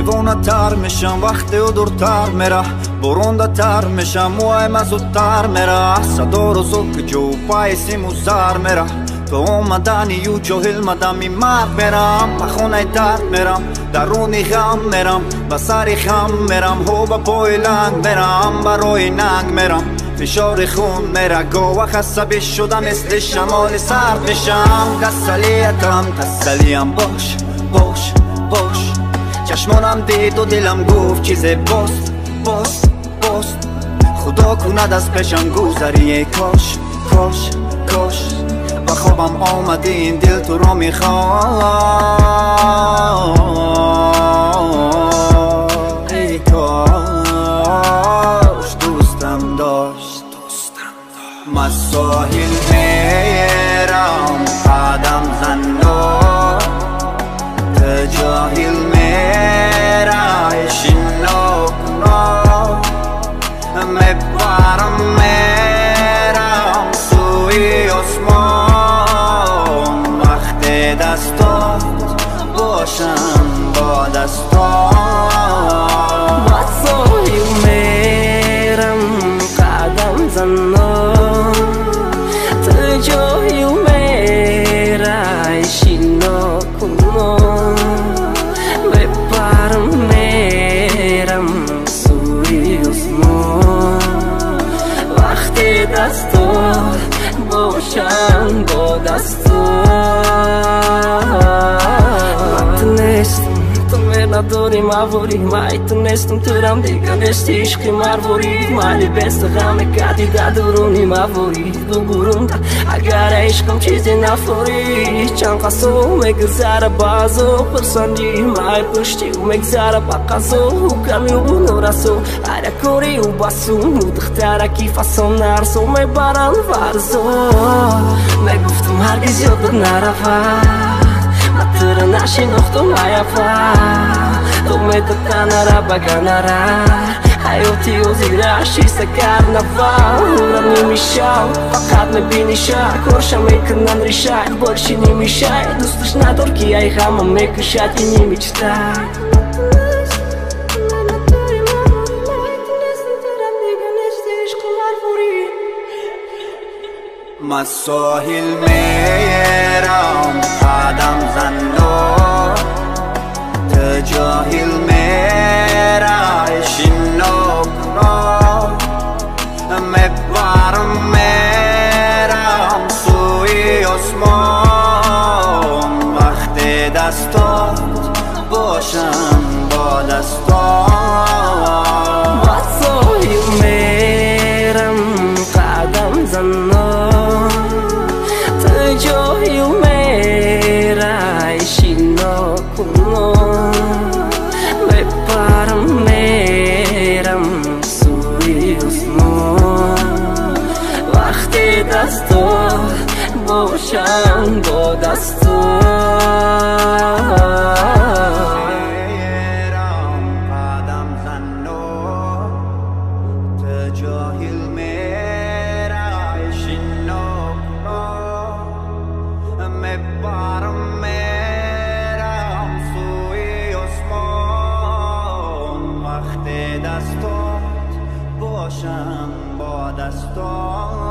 دیوانه تر میشم وقتی او دورتر میره برونده تر میشم موهایم زودتر میره صدا رو زوک جو پای سیمو سر میره تو اومدنی یو جاهل مدمی مرگ میرم به خونه درد میرم درونی غم میرم به سری خم میرم هو به پای لنگ میرم برای ننگ میرم فشار خون میره گوه خسبی شدم مثل شمال سرد میشم تسلیم باش باش باش چشمانم دید و دلم گفت چیز باست باست باست خدا کند از پیشم گذری کاش کاش کاش با خوابم آمده این دل تو را میخواد ای کاش دوستم داشت من ساحل میرم قدم زنم تو جاهل میرای شنوکنم میبرم میرم سوی آسمان وقت دستات باشم با دستات با ساحل میرم قدم زنم تو جاهل میرای شنوکنم میبرم میرم سوی آسمان وقت دستات باشم با دستات تونستم تو نداری مواری مای تونستم ترم دیگه نستی عشقی مرواری مالی بست غم کردی در درونی مواری دو برونده اگر عشقم چیزی نفوری چند قصو مگذره بازو پرسندی مای پشتی و مگذره بقصو و کمی و نورسو هر کوری و باسو دختره کیفاسو نرسو میبرن ورزو میگفتم هرگز یادت نرفت تر نشناختم نیافت تو میتونی بگنره حیاتی و زیرشی سکر نفر نمیشم فقط میبینی شد کارشم میکنن ریشد بارشی نمیشه دوستش ندار که ای غمم میکشد این نمیچته من ساحل میرم قدم زنم تو جاهل میرای شنوکنم میبرم میرم سوی آسمان وقت دستات باشم با دستات با ساحل میرم قدم زنم تو جاهل میرای شنوکنم میبرم میرم سوی آسمان وقت دستات باشم با دستات میرم قدم زنم تو جاهل میرای شنوکنم میبرم میرم سوی آسمان وقت دستات باشم با دستات